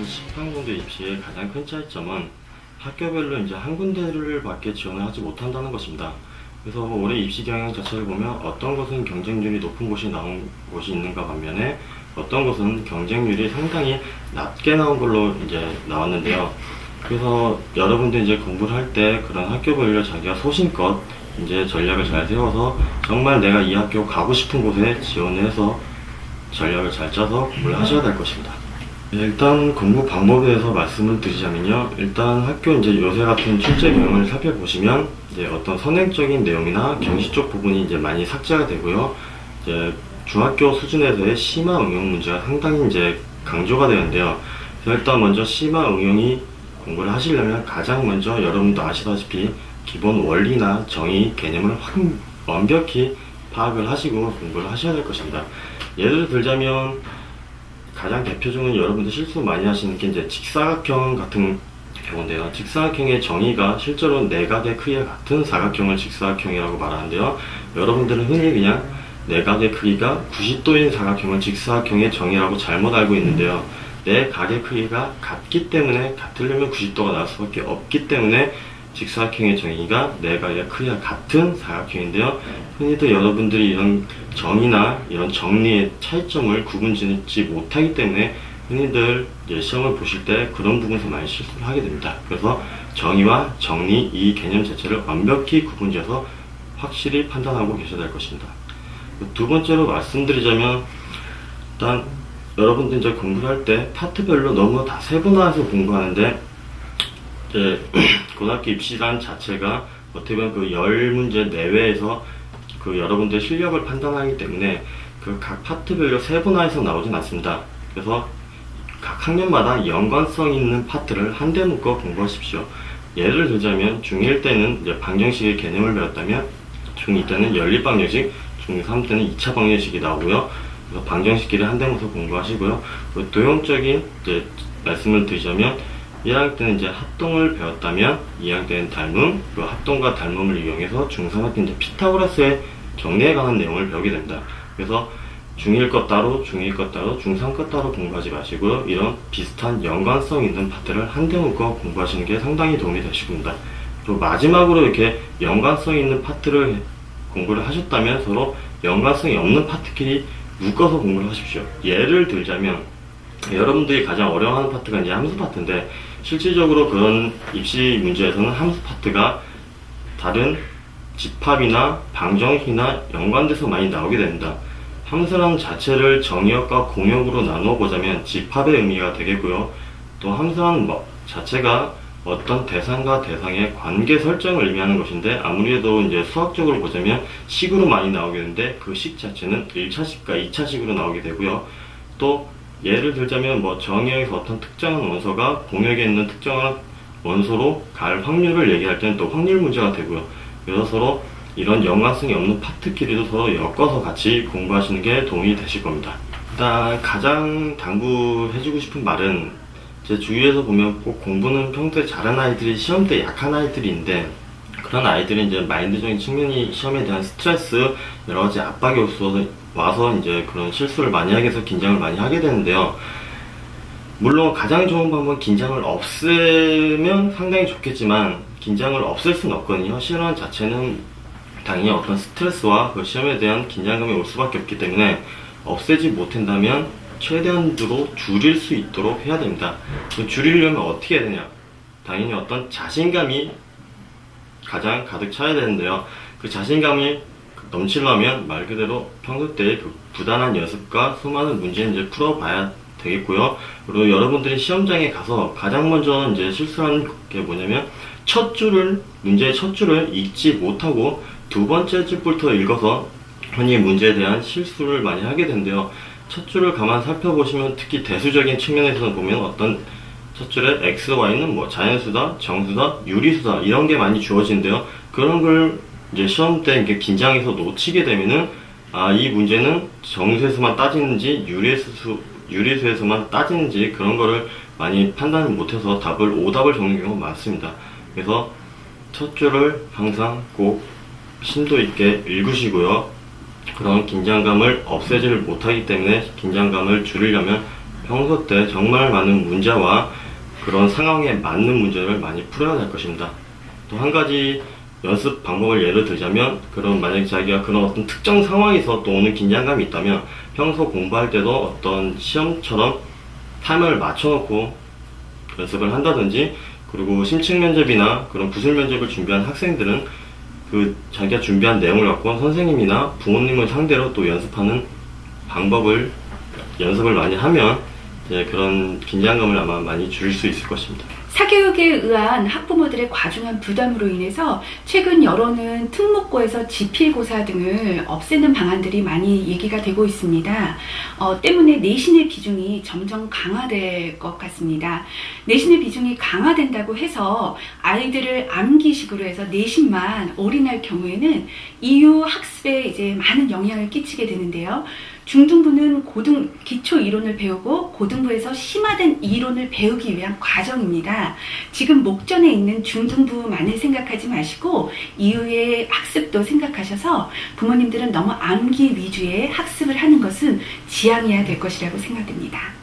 2018년도 입시의 가장 큰 차이점은 학교별로 이제 한 군데를 밖에 지원을 하지 못한다는 것입니다. 그래서 올해 입시 경향 자체를 보면 어떤 것은 경쟁률이 높은 곳이 나온 곳이 있는가 반면에 어떤 것은 경쟁률이 상당히 낮게 나온 걸로 이제 나왔는데요. 그래서 여러분들 이제 공부를 할 때 그런 학교별로 자기가 소신껏 이제 전략을 잘 세워서 정말 내가 이 학교 가고 싶은 곳에 지원을 해서 전략을 잘 짜서 공부를 하셔야 될 것입니다. 일단 공부 방법에 대해서 말씀을 드리자면요. 일단 학교 이제 요새 같은 출제 경향을 살펴보시면 이제 어떤 선행적인 내용이나 경시 쪽 부분이 이제 많이 삭제가 되고요. 이제 중학교 수준에서의 심화 응용 문제가 상당히 이제 강조가 되는데요. 그래서 일단 먼저 심화 응용이 공부를 하시려면 가장 먼저 여러분도 아시다시피 기본 원리나 정의, 개념을 완벽히 파악을 하시고 공부를 하셔야 될 것입니다. 예를 들자면 가장 대표적인 여러분들 실수 많이 하시는 게 이제 직사각형 같은 경우인데요. 직사각형의 정의가 실제로 내각의 크기가 같은 사각형을 직사각형이라고 말하는데요. 여러분들은 흔히 그냥 내각의 크기가 90도인 사각형을 직사각형의 정의라고 잘못 알고 있는데요. 내 각의 크기가 같기 때문에 같으려면 90도가 나올 수밖에 없기 때문에 직사각형의 정의가 내각의 크기가 같은 사각형인데요. 흔히들 여러분들이 이런 정의나 이런 정리의 차이점을 구분짓지 못하기 때문에 흔히들 시험을 보실 때 그런 부분에서 많이 실수를 하게 됩니다. 그래서 정의와 정리 이 개념 자체를 완벽히 구분지어서 확실히 판단하고 계셔야 될 것입니다. 두 번째로 말씀드리자면 일단 여러분들 이제 공부를 할 때 파트별로 너무 다 세분화해서 공부하는데 이제 고등학교 입시란 자체가 어떻게 보면 그 10문제 내외에서 그 여러분들의 실력을 판단하기 때문에 그 각 파트별로 세분화해서 나오진 않습니다. 그래서 각 학년마다 연관성 있는 파트를 한데 묶어 공부하십시오. 예를 들자면 중1 때는 이제 방정식의 개념을 배웠다면 중2 때는 연립방정식, 중3 때는 2차 방정식이 나오고요. 그래서 방정식끼리 한데 묶어서 공부하시고요. 그 도형적인 이제 말씀을 드리자면 1학년 때는 이제 합동을 배웠다면 2학년 때는 닮음, 그 합동과 닮음을 이용해서 중3학년 때 이제 피타고라스의 정리에 관한 내용을 배우게 됩니다. 그래서 중1 것 따로, 중2 것 따로, 중3 것 따로 공부하지 마시고요. 이런 비슷한 연관성 있는 파트를 한데 묶어 공부하시는 게 상당히 도움이 되실 겁니다. 그리고 마지막으로 이렇게 연관성 있는 파트를 공부를 하셨다면 서로 연관성이 없는 파트끼리 묶어서 공부를 하십시오. 예를 들자면 여러분들이 가장 어려워하는 파트가 이제 함수 파트인데 실질적으로 그런 입시 문제에서는 함수 파트가 다른 집합이나 방정식이나 연관돼서 많이 나오게 됩니다. 함수라는 자체를 정의역과 공역으로 나누어 보자면 집합의 의미가 되겠고요. 또 함수라는 자체가 어떤 대상과 대상의 관계 설정을 의미하는 것인데 아무래도 이제 수학적으로 보자면 식으로 많이 나오게 되는데 그 식 자체는 1차식과 2차식으로 나오게 되고요. 또 예를 들자면 정의역에서 어떤 특정한 원소가 공역에 있는 특정한 원소로 갈 확률을 얘기할 때는 또 확률 문제가 되고요. 그래서 서로 이런 연관성이 없는 파트끼리도 서로 엮어서 같이 공부하시는 게 도움이 되실 겁니다. 일단 가장 당부해주고 싶은 말은 제 주위에서 보면 꼭 공부는 평소에 잘하는 아이들이 시험 때 약한 아이들인데 그런 아이들은 이제 마인드적인 측면이 시험에 대한 스트레스, 여러 가지 압박이 와서 이제 그런 실수를 많이 하게 해서 긴장을 많이 하게 되는데요. 물론 가장 좋은 방법은 긴장을 없애면 상당히 좋겠지만 긴장을 없앨 수는 없거든요. 시험 자체는 당연히 어떤 스트레스와 그 시험에 대한 긴장감이 올 수밖에 없기 때문에 없애지 못한다면 최대한으로 줄일 수 있도록 해야 됩니다. 줄이려면 어떻게 해야 되냐? 당연히 어떤 자신감이 가장 가득 차야 되는데요. 그 자신감이 넘치려면 말 그대로 평소 때 그 부단한 연습과 수많은 문제를 이제 풀어봐야 되겠고요. 그리고 여러분들이 시험장에 가서 가장 먼저 이제 실수하는 게 뭐냐면 문제의 첫 줄을 읽지 못하고 두 번째 줄부터 읽어서 흔히 문제에 대한 실수를 많이 하게 되는데요. 첫 줄을 가만 살펴보시면 특히 대수적인 측면에서 보면 어떤 첫 줄에 X, Y는 자연수다, 정수다, 유리수다 이런 게 많이 주어지는데요. 그런 걸 이제 시험 때 이렇게 긴장해서 놓치게 되면은 이 문제는 정수에서만 따지는지 유리수에서만 따지는지 그런 거를 많이 판단을 못해서 오답을 적는 경우가 많습니다. 그래서 첫 줄을 항상 꼭 심도 있게 읽으시고요. 그런 긴장감을 없애지를 못하기 때문에 긴장감을 줄이려면 평소 때 정말 많은 문제와 그런 상황에 맞는 문제를 많이 풀어야 될 것입니다. 또 한 가지 연습 방법을 예를 들자면, 그런 만약에 자기가 그런 어떤 특정 상황에서 또 오는 긴장감이 있다면 평소 공부할 때도 어떤 시험처럼 타이머를 맞춰놓고 연습을 한다든지, 그리고 심층 면접이나 그런 부술 면접을 준비한 학생들은 그 자기가 준비한 내용을 갖고 선생님이나 부모님을 상대로 또 연습하는 방법을 연습을 많이 하면 이제 그런 긴장감을 아마 많이 줄일 수 있을 것입니다. 사교육에 의한 학부모들의 과중한 부담으로 인해서 최근 여론은 특목고에서 지필고사 등을 없애는 방안들이 많이 얘기가 되고 있습니다. 때문에 내신의 비중이 점점 강화될 것 같습니다. 내신의 비중이 강화된다고 해서 아이들을 암기식으로 해서 내신만 올인할 경우에는 이후 학습에 이제 많은 영향을 끼치게 되는데요. 중등부는 기초 이론을 배우고 고등부에서 심화된 이론을 배우기 위한 과정입니다. 지금 목전에 있는 중등부만을 생각하지 마시고 이후의 학습도 생각하셔서 부모님들은 너무 암기 위주의 학습을 하는 것은 지양해야 될 것이라고 생각됩니다.